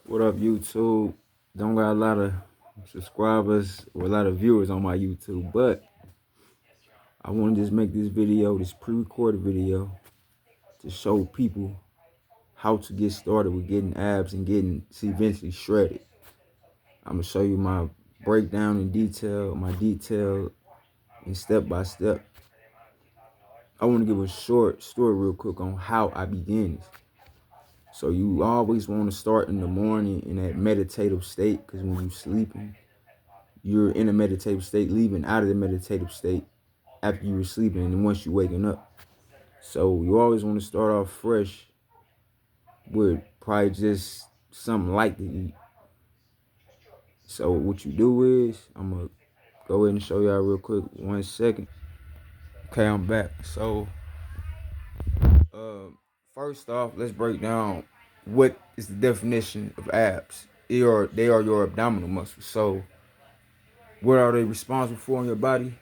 What up, YouTube? Don't got a lot of subscribers or a lot of viewers on my YouTube, but I want to just make this video, this pre-recorded video, to show people how to get started with getting abs and getting eventually shredded. I'm gonna show you my breakdown in detail, my detail and step by step. I want to give a short story real quick on how I began this. So you always want to start in the morning in that meditative state, because when you're sleeping, you're in a meditative state, leaving out of the meditative state after you were sleeping and once you're waking up. So you always want to start off fresh with probably just something light to eat. So what you do is, I'm going to go ahead and show y'all real quick. 1 second. Okay, I'm back. So uh, first off, let's break down what is the definition of abs. They are your abdominal muscles. So what are they responsible for in your body?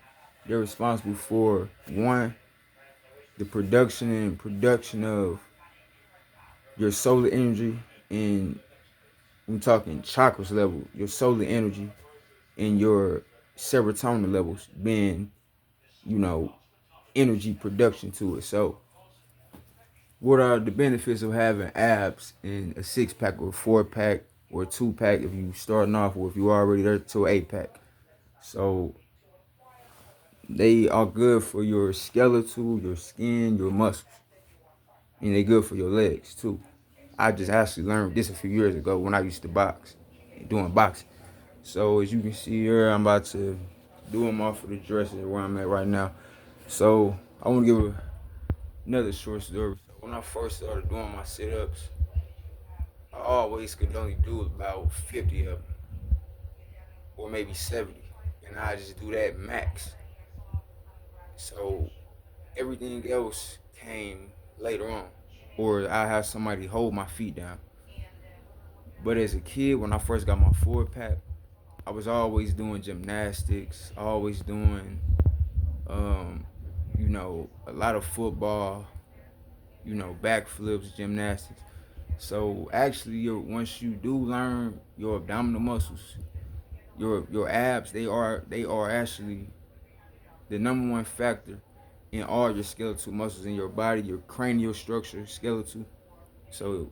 They're responsible for, one, the production of your solar energy, and I'm talking chakras level, your solar energy and your serotonin levels being, energy production to it. So what are the benefits of having abs in a 6-pack or a 4-pack or a 2-pack if you starting off, or if you already there to an 8-pack? So they are good for your skeletal, your skin, your muscles, and they good for your legs too. I just actually learned this a few years ago when I used to box, doing boxing. So as you can see here, I'm about to do them off of the dresser where I'm at right now. So I want to give another short story. When I first started doing my sit-ups, I always could only do about 50 of them, or maybe 70, and I just do that max. So everything else came later on, or I have somebody hold my feet down. But as a kid, when I first got my 4-pack, I was always doing gymnastics, always doing, a lot of football, backflips, gymnastics. So actually, once you do learn your abdominal muscles, your abs, they are actually the number one factor in all your skeletal muscles in your body, your cranial structure, skeletal. So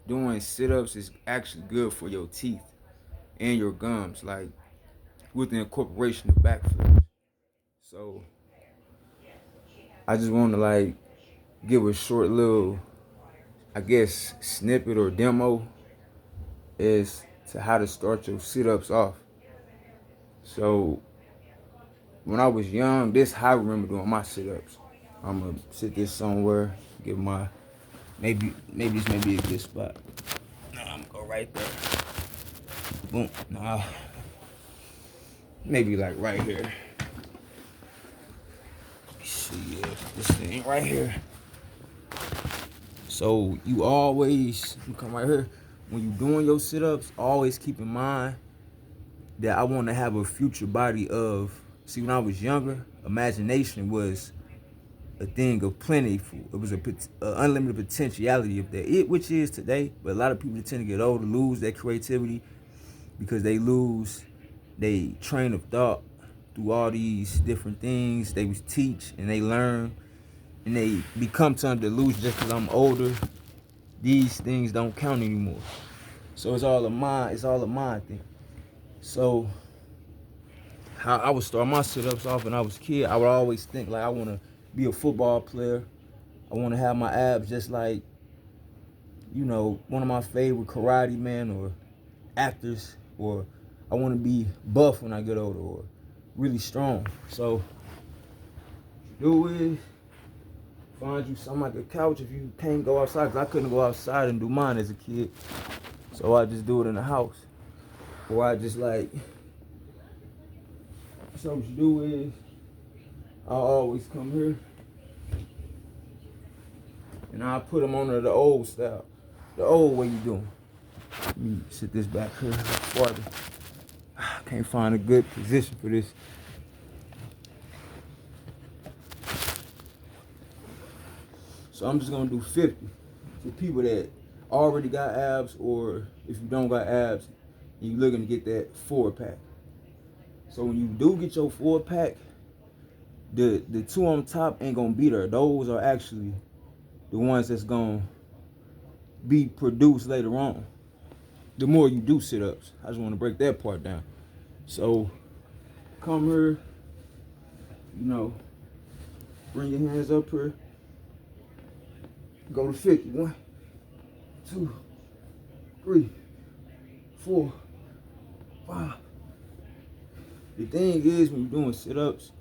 doing sit-ups is actually good for your teeth and your gums, like with the incorporation of backflips. So I just want to give a short little, I guess, snippet or demo as to how to start your sit-ups off. So when I was young, this how I remember doing my sit-ups. I'm gonna sit this somewhere, give my, maybe this may be a good spot. Nah, I'm gonna go right there. Boom. Nah, maybe like right here. Let me see, yeah, this thing right here. So you always, you come right here. When you doing your sit-ups, always keep in mind that I want to have a future body of. See, when I was younger, imagination was a thing of plentiful. It was a unlimited potentiality of that, which is today. But a lot of people that tend to get older lose that creativity because they lose their train of thought through all these different things they was teach and they learn, and they become to delusion just because I'm older. These things don't count anymore. So it's all a mind. It's all a mind thing. So how I would start my sit-ups off when I was a kid, I would always think like I want to be a football player. I want to have my abs just like, one of my favorite karate men or actors, or I want to be buff when I get older, or really strong. So do is find you something like a couch if you can't go outside, because I couldn't go outside and do mine as a kid. So I just do it in the house. Or I just so what you do is, I'll always come here and I'll put them on the old style. The old way you doing. Let me sit this back here farther. I can't find a good position for this. So I'm just gonna do 50 for people that already got abs or if you don't got abs and you looking to get that 4-pack. So when you do get your 4-pack, the two on top ain't gonna be there. Those are actually the ones that's gonna be produced later on. The more you do sit-ups. I just want to break that part down. So come here, bring your hands up here. Go to 50. 1, 2, 3, 4, 5. The thing is, when you're doing sit-ups,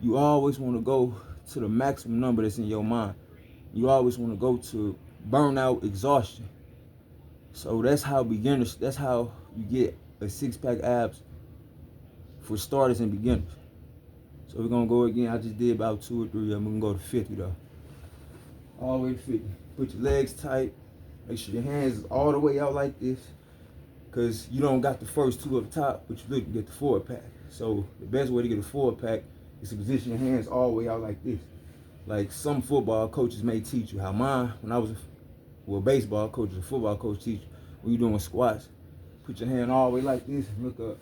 you always want to go to the maximum number that's in your mind. You always want to go to burnout exhaustion. So that's how you get a 6-pack abs for starters and beginners. So we're gonna go again. I just did about 2 or 3 of them. We're gonna go to 50 though. All the way to 50. Put your legs tight. Make sure your hands is all the way out like this. Cause you don't got the first 2 up top, but you look to get the 4-pack. So the best way to get a 4-pack is to position your hands all the way out like this. Like some football coaches may teach you. How mine, when I was baseball coach, a football coach teach you. When you're doing squats, put your hand all the way like this and look up.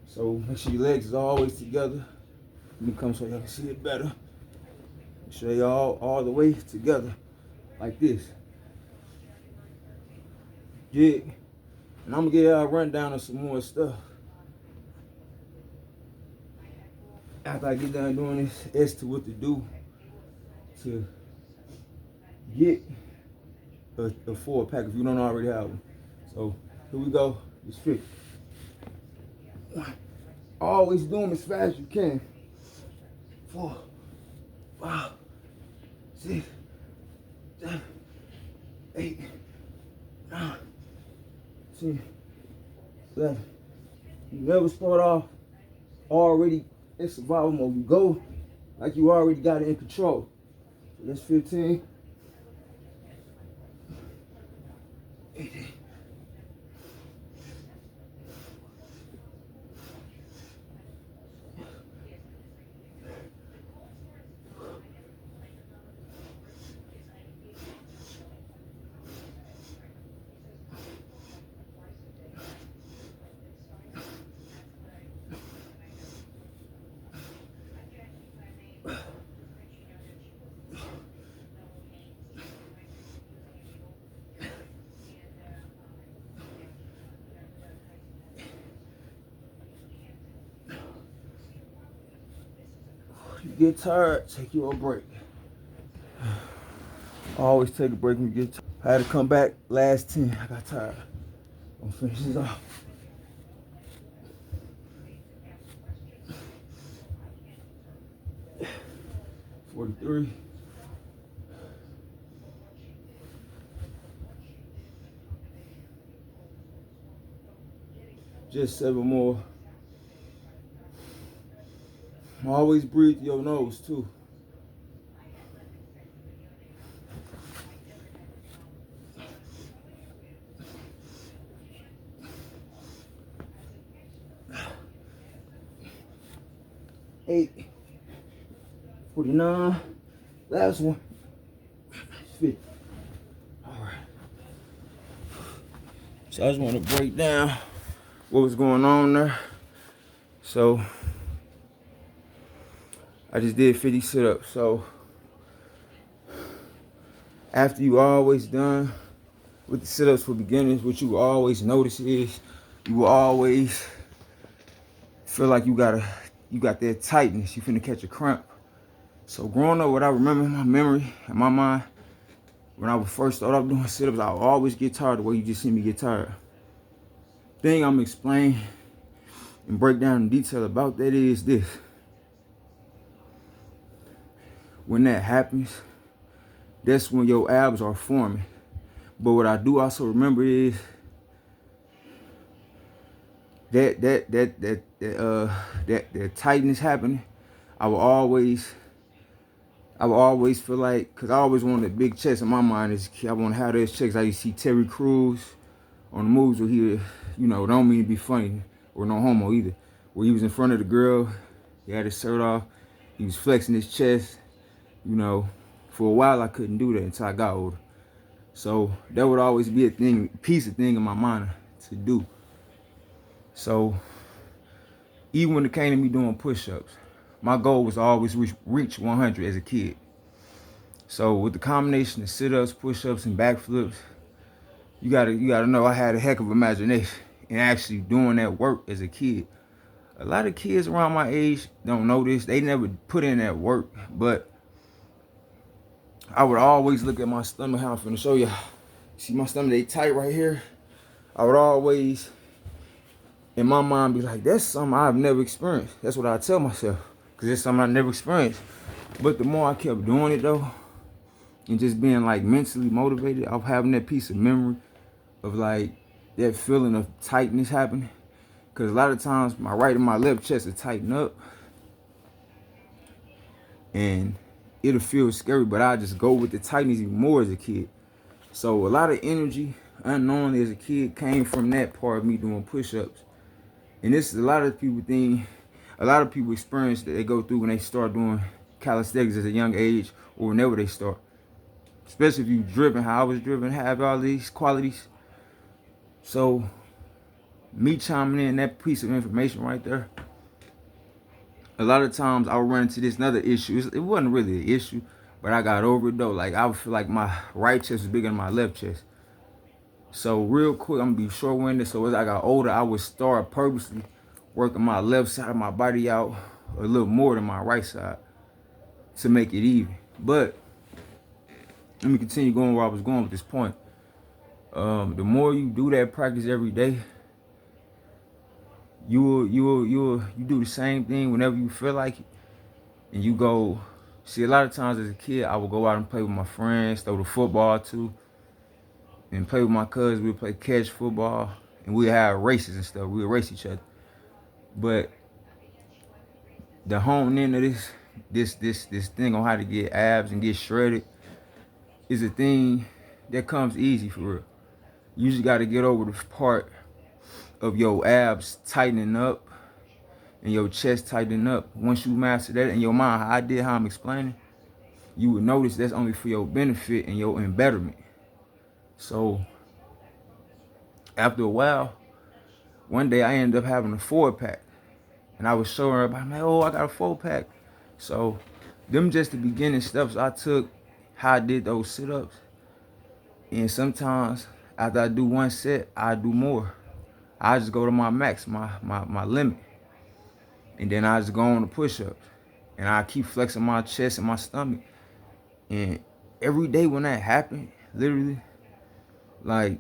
So make sure your legs is always together. Let me come so y'all can see it better. Make sure y'all all the way together like this. Yeah. And I'm gonna get y'all a rundown of some more stuff. After I get done doing this, as to what to do to get a 4-pack if you don't already have one. So here we go. It's 50. Always do them as fast as you can. 4, 5, 6, 7, 8, 9, 10, 11. You never start off already in survival mode. You go like you already got it in control. So that's 15. 18. You get tired, take you a break. Always take a break when you get tired. I had to come back last 10. I got tired. I'm gonna finish this off. $43. Just 7 more. Always breathe your nose too. $8. 49. Last one. 50. All right. So I just want to break down what was going on there. So I just did 50 sit-ups. So after you always done with the sit-ups for beginners, what you will always notice is you will always feel like you got that tightness. You finna catch a cramp. So growing up, what I remember in my memory, in my mind, when I would first start off doing sit-ups, I would always get tired the way you just see me get tired. Thing I'm gonna explain and break down in detail about that is this. When that happens, that's when your abs are forming. But what I do also remember is that tightness happening. I will always feel like, cause I always wanted a big chest in my mind. Is I want to have those checks. I used to see Terry Crews on the movies where he, don't mean to be funny or no homo either, where he was in front of the girl, he had his shirt off, he was flexing his chest. For a while I couldn't do that until I got older. So that would always be a piece of thing in my mind to do. So even when it came to me doing push-ups, my goal was to always reach 100 as a kid. So with the combination of sit-ups, push-ups, and backflips, you gotta know I had a heck of imagination and actually doing that work as a kid. A lot of kids around my age don't know this. They never put in that work, but I would always look at my stomach. How I'm finna show you. See my stomach, they tight right here. I would always, in my mind, be like, that's something I've never experienced. That's what I tell myself, because it's something I never experienced. But the more I kept doing it though, and just being like mentally motivated, of having that piece of memory of like that feeling of tightness happening. Because a lot of times my right and my left chest will tighten up and it'll feel scary, but I just go with the tightness even more as a kid. So a lot of energy unknowingly as a kid came from that part of me doing push-ups. And this is a lot of people experience that they go through when they start doing calisthenics at a young age or whenever they start. Especially if you're driven, how I was driven, have all these qualities. So me chiming in that piece of information right there, a lot of times I would run into this another issue. It wasn't really an issue, but I got over it though. Like I would feel like my right chest was bigger than my left chest. So real quick, I'm gonna be short-winded. So as I got older, I would start purposely working my left side of my body out a little more than my right side to make it even. But let me continue going where I was going with this point. The more you do that practice every day, you do the same thing whenever you feel like it, and you go. See, a lot of times as a kid, I would go out and play with my friends, throw the football too, and play with my cousins. We'd play catch football, and we'd have races and stuff. We'd race each other. But the hone in of this thing on how to get abs and get shredded is a thing that comes easy for real. You just got to get over the part of your abs tightening up and your chest tightening up. Once you master that in your mind, how I'm explaining, you would notice that's only for your benefit and your betterment. So after a while, one day I ended up having a 4-pack, and I was showing everybody, I'm like, oh, I got a 4-pack. So them just the beginning steps I took, how I did those sit-ups. And sometimes after I do one set, I do more. I just go to my max, my limit. And then I just go on the push-ups. And I keep flexing my chest and my stomach. And every day when that happened, literally, like,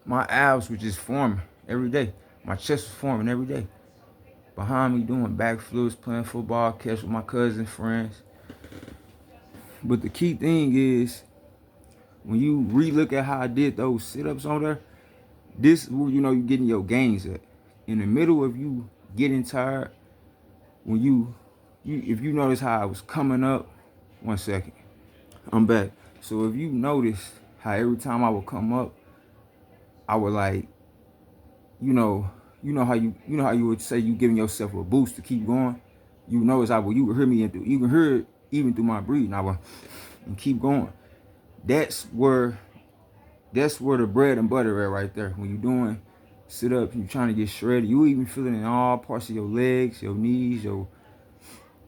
my abs were just forming every day. My chest was forming every day. Behind me doing backflips, playing football, catch with my cousins, friends. But the key thing is, when you re-look at how I did those sit-ups on there, this is where you know you're getting your gains at. In the middle of you getting tired, when if you notice how I was coming up, 1 second, I'm back. So if you notice how every time I would come up, I would like, you know how you would say you giving yourself a boost to keep going. You notice you would hear me, you can hear it even through my breathing. I would and keep going. That's where the bread and butter at right there. When you're doing sit-ups, you're trying to get shredded. You even feel it in all parts of your legs, your knees, your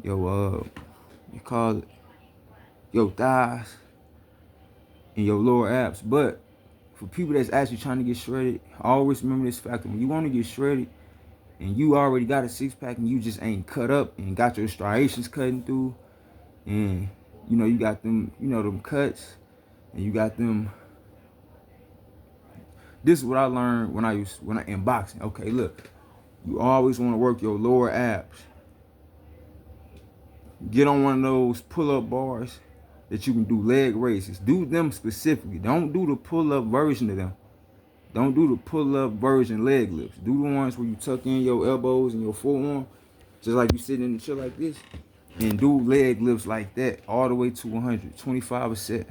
you call it your thighs and your lower abs. But for people that's actually trying to get shredded, always remember this factor. When you want to get shredded and you already got a 6-pack and you just ain't cut up and got your striations cutting through, and you got them, them cuts, and you got them. This is what I learned when I in boxing. Okay, look, you always want to work your lower abs. Get on one of those pull-up bars that you can do leg raises. Do them specifically. Don't do the pull-up version of them. Don't do the pull-up version leg lifts. Do the ones where you tuck in your elbows and your forearm, just like you sitting in the chair like this, and do leg lifts like that all the way to 125 a set.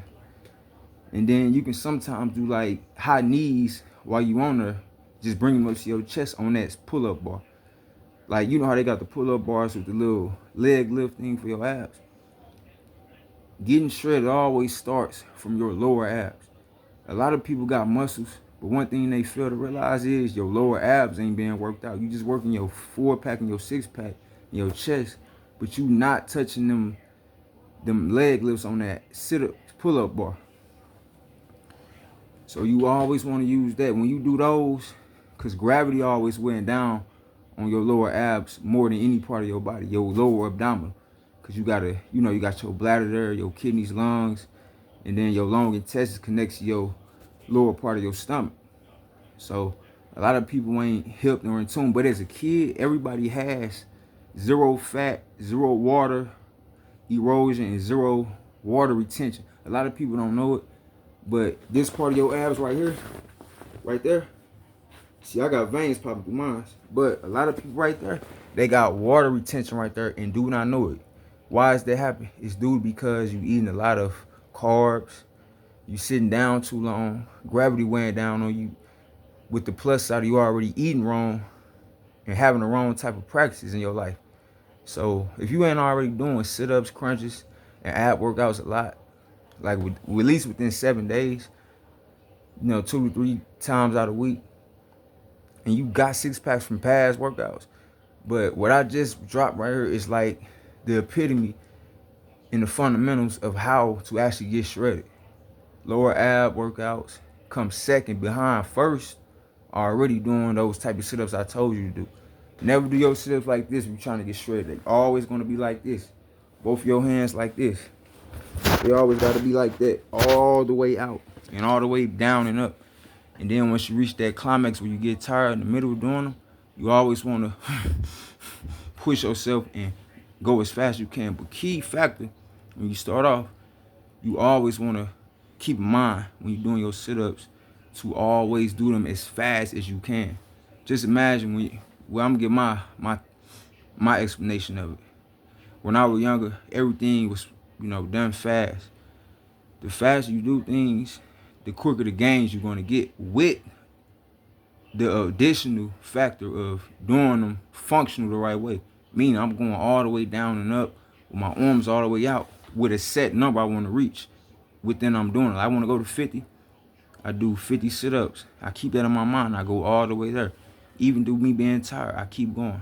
And then you can sometimes do like high knees while you on there, just bring them up to your chest on that pull-up bar. Like, you know how they got the pull-up bars with the little leg lift thing for your abs? Getting shredded always starts from your lower abs. A lot of people got muscles, but one thing they fail to realize is your lower abs ain't being worked out. You just working your 4-pack and your 6-pack in your chest, but you not touching them leg lifts on that sit-up pull-up bar. So you always want to use that when you do those, because gravity always went down on your lower abs more than any part of your body, your lower abdominal. Because you gotta, you got your bladder there, your kidneys, lungs, and then your long intestines connects to your lower part of your stomach. So a lot of people ain't hip nor in tune, but as a kid, everybody has zero fat, zero water erosion, and zero water retention. A lot of people don't know it, but this part of your abs right here, right there, see, I got veins popping through mine, but a lot of people right there, they got water retention right there and do not know it. Why is that happening? It's due because you eating a lot of carbs, you sitting down too long, gravity weighing down on you. With the plus side, you already eating wrong and having the wrong type of practices in your life. So if you ain't already doing sit-ups, crunches, and ab workouts a lot, like at least within 7 days, 2 to 3 times out of the week, and you got 6-packs from past workouts. But what I just dropped right here is like the epitome in the fundamentals of how to actually get shredded. Lower ab workouts come second behind first, already doing those type of sit-ups I told you to do. Never do your sit-ups like this if you're trying to get shredded. They always gonna be like this. Both your hands like this. They always gotta be like that, all the way out and all the way down and up. And then once you reach that climax where you get tired in the middle of doing them, you always wanna push yourself and go as fast as you can. But key factor, when you start off, you always wanna keep in mind when you're doing your sit-ups to always do them as fast as you can. Just imagine I'm gonna give my explanation of it. When I was younger, everything was, done fast. The faster you do things, the quicker the gains you're gonna get, with the additional factor of doing them functional the right way. Meaning I'm going all the way down and up with my arms all the way out with a set number I want to reach. Within I'm doing it. I want to go to 50. I do 50 sit-ups. I keep that in my mind. I go all the way there. Even through me being tired, I keep going.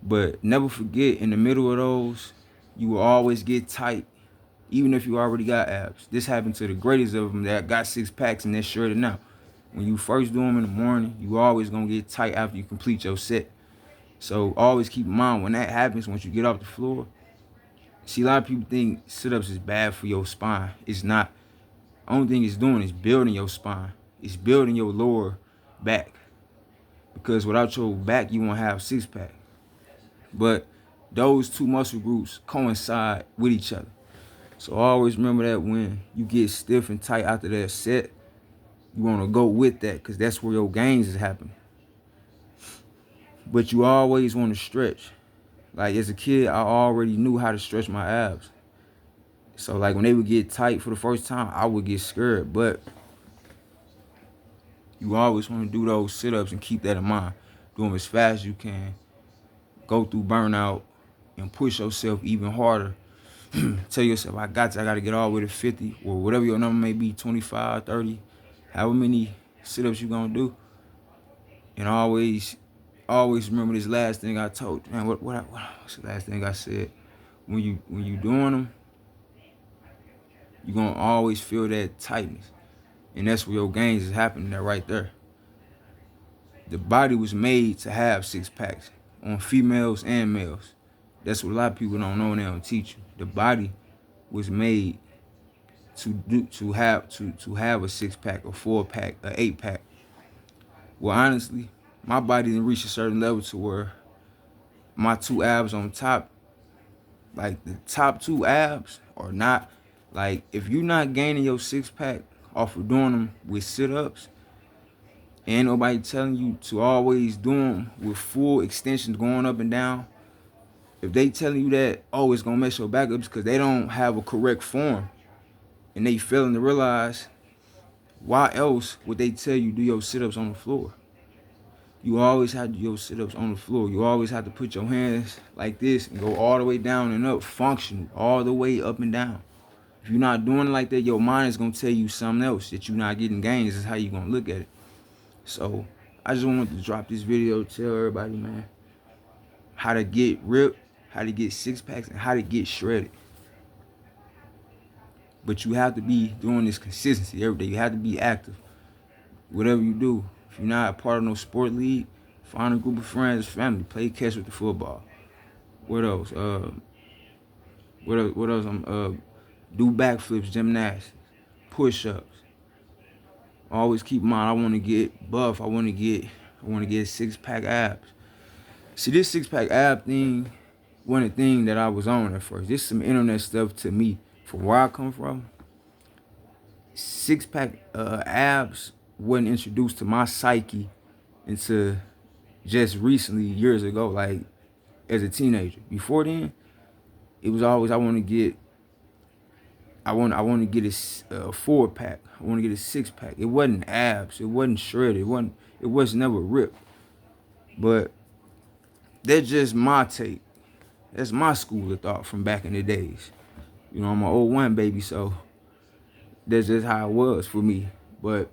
But never forget, in the middle of those, you will always get tight, even if you already got abs. This happened to the greatest of them that got 6-packs and they're shredded now. When you first do them in the morning, you always gonna get tight after you complete your set. So always keep in mind when that happens, once you get off the floor. See, a lot of people think sit-ups is bad for your spine. It's not. Only thing it's doing is building your spine. It's building your lower back. Because without your back, you won't have 6-pack. But those two muscle groups coincide with each other. So always remember that when you get stiff and tight after that set, you want to go with that because that's where your gains is happening. But you always want to stretch. Like as a kid, I already knew how to stretch my abs. So like when they would get tight for the first time, I would get scared. But you always want to do those sit-ups and keep that in mind. Do them as fast as you can. Go through burnout and push yourself even harder. Tell yourself, I got to get all the way to 50 or whatever your number may be, 25, 30, however many sit-ups you're going to do. And always remember this last thing I told you. Man, what's the last thing I said? When you doing them, you're going to always feel that tightness. And that's where your gains is happening there, right there. The body was made to have 6-packs on females and males. That's what a lot of people don't know and they don't teach you. The body was made to have a 6-pack, a 4-pack, a 8-pack. Well, honestly, my body didn't reach a certain level to where my 2 abs on top, like the top 2 abs are not, like if you're not gaining your 6-pack off of doing them with sit-ups, ain't nobody telling you to always do them with full extensions going up and down. If they telling you that, oh, it's gonna mess your back up, because they don't have a correct form. And they failing to realize, why else would they tell you do your sit-ups on the floor? You always have to do your sit-ups on the floor. You always have to put your hands like this and go all the way down and up, functional, all the way up and down. If you're not doing it like that, your mind is going to tell you something else, that you're not getting gains. Is how you're going to look at it. So I just wanted to drop this video to tell everybody, man, how to get ripped, how to get six packs, and how to get shredded. But you have to be doing this consistency every day. You have to be active. Whatever you do, if you're not a part of no sport league, find a group of friends, family, play catch with the football. What else? What else? Do backflips, gymnastics, push-ups. Always keep in mind, I want to get buff. I want to get six-pack abs. See, this six-pack ab thing wasn't a thing that I was on at first. This is some internet stuff to me. From where I come from, six-pack abs wasn't introduced to my psyche until just recently, years ago, like as a teenager. Before then, it was always I want to get a 4-pack. I want to get a 6-pack. It wasn't abs. It wasn't shredded. It was never ripped. But that's just my take. That's my school of thought from back in the days. You know, I'm an 01 baby, so that's just how it was for me. But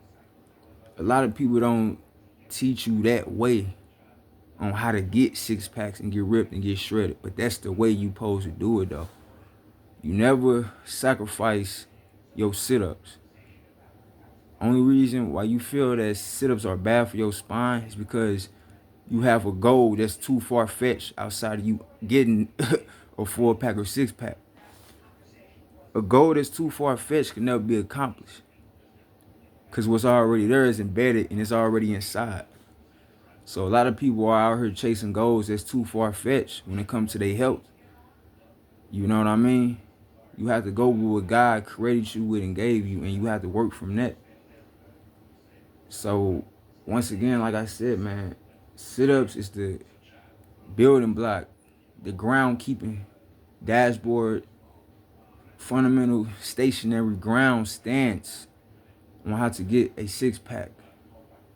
a lot of people don't teach you that way on how to get 6-packs and get ripped and get shredded. But that's the way you supposed to do it, though. You never sacrifice your sit-ups. Only reason why you feel that sit-ups are bad for your spine is because you have a goal that's too far-fetched outside of you getting a 4-pack or 6-pack. A goal that's too far-fetched can never be accomplished, because what's already there is embedded and it's already inside. So a lot of people are out here chasing goals that's too far-fetched when it comes to their health. You know what I mean? You have to go with what God created you with and gave you, and you have to work from that. So once again, like I said, man, sit-ups is the building block, the ground keeping dashboard, fundamental stationary ground stance on how to get a 6-pack,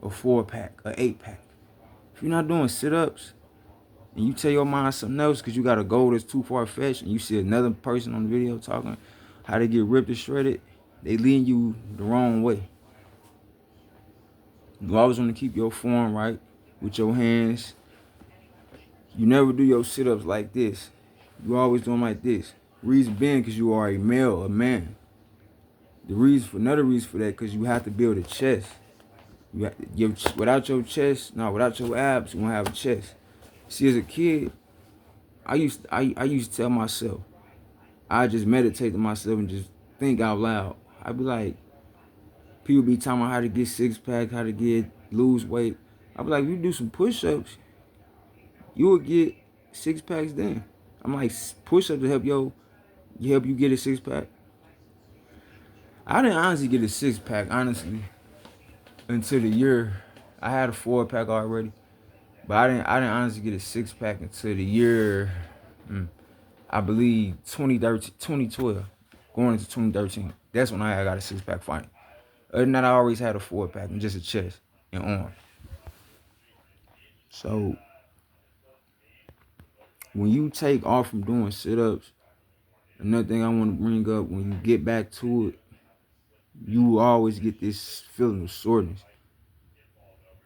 a 4-pack, a 8-pack. If you're not doing sit-ups and you tell your mind something else because you got a goal that's too far-fetched, and you see another person on the video talking how to get ripped or shredded, they lead you the wrong way. You always want to keep your form right with your hands. You never do your sit-ups like this. You always do them like this. Reason being because you are a male, a man. Another reason for that, because you have to build a chest. Without your chest, without your abs, you won't have a chest. See, as a kid, I used to tell myself, I just meditate to myself and just think out loud. I'd be like, people be talking about how to get 6-pack, how to lose weight. I'd be like, if you do some push-ups, you will get 6-packs then. I'm like, push-ups to help you get a 6-pack. I didn't honestly get a 6-pack, honestly, until the year. I had a 4-pack already, but I didn't honestly get a 6-pack until the year, I believe 2012, going into 2013. That's when I got a 6-pack finally. Other than that, I always had a 4-pack and just a chest and arm. So when you take off from doing sit-ups, another thing I want to bring up, when you get back to it, you always get this feeling of soreness.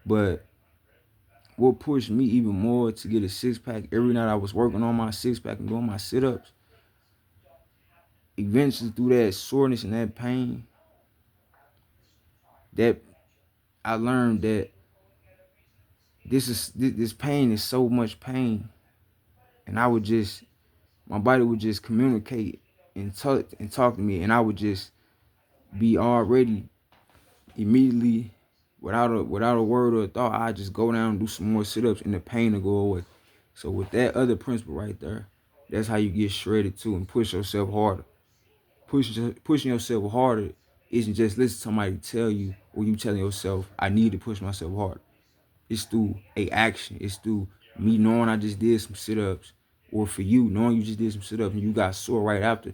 But what pushed me even more to get a 6-pack, every night I was working on my 6-pack and doing my sit-ups, eventually through that soreness and that pain, that I learned that this pain is so much pain, and my body would just communicate and talk to me, and I would just be already immediately, without a word or a thought, I just go down and do some more sit-ups and the pain will go away. So with that other principle right there, that's how you get shredded too and push yourself harder. Pushing yourself harder isn't just listen to somebody tell you, or you telling yourself, I need to push myself harder. It's through a action. It's through me knowing I just did some sit-ups, or for you knowing you just did some sit-ups and you got sore right after.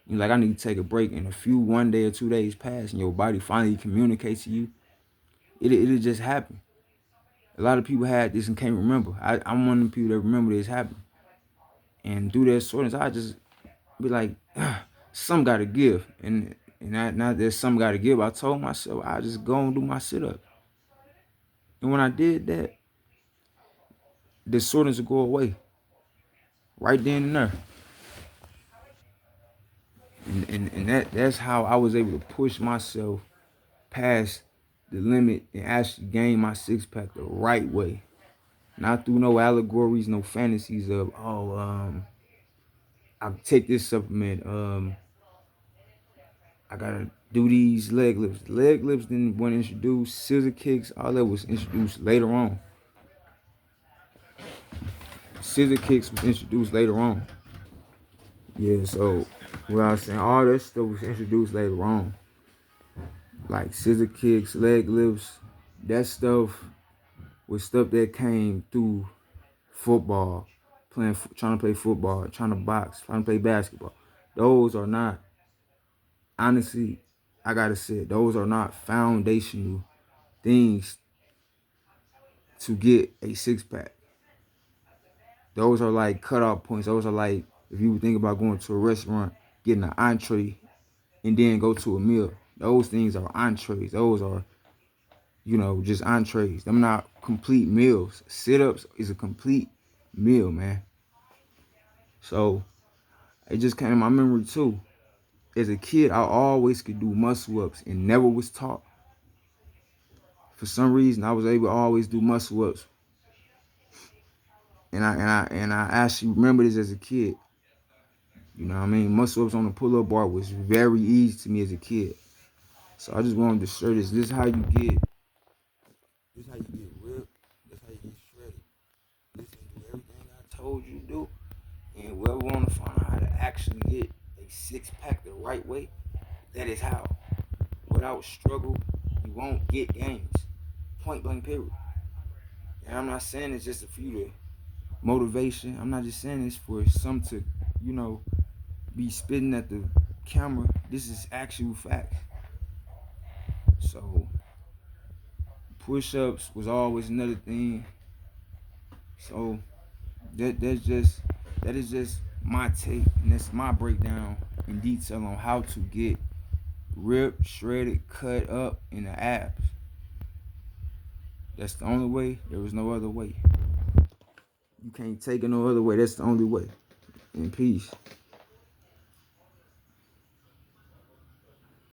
You're like, I need to take a break, and one day or 2 days pass and your body finally communicates to you. It'll just happen. A lot of people had this and can't remember. I'm one of the people that remember this happening. And through that soreness, I just be like, some gotta give. And not that some gotta give. I told myself I just go and do my sit-up. And when I did that, the soreness would go away. Right then and there. And that's how I was able to push myself past the limit and actually gain my six-pack the right way. Not through no allegories, no fantasies of, I take this supplement, I gotta do these leg lifts. Leg lifts didn't want to introduce, scissor kicks, all that was introduced later on. Scissor kicks was introduced later on. Yeah, so what I was saying, all that stuff was introduced later on. Like scissor kicks, leg lifts, that stuff was stuff that came through football, trying to play football, trying to box, trying to play basketball. Those are not, honestly, I gotta say, those are not foundational things to get a six-pack. Those are like cutoff points. Those are like, if you think about going to a restaurant, getting an entree, and then go to a meal. Those things are entrees. Those are, just entrees. Them not complete meals. Sit-ups is a complete meal, man. So it just came to my memory too. As a kid, I always could do muscle ups and never was taught. For some reason, I was able to always do muscle ups, and I actually remember this as a kid. You know what I mean? Muscle ups on the pull-up bar was very easy to me as a kid. So I just wanted to share this. This is how you get. This is how you get ripped. This is how you get shredded. Listen to everything I told you to do, and whoever want to find out how to actually get a six-pack the right way, that is how. Without struggle, you won't get gains. Point blank period. And I'm not saying it's just for you to motivation. I'm not just saying this for some to, be spitting at the camera. This is actual fact. So push-ups was always another thing. So that is just my take, and that's my breakdown in detail on how to get ripped, shredded, cut up in the abs. That's the only way. There was no other way. You can't take it no other way. That's the only way. In peace.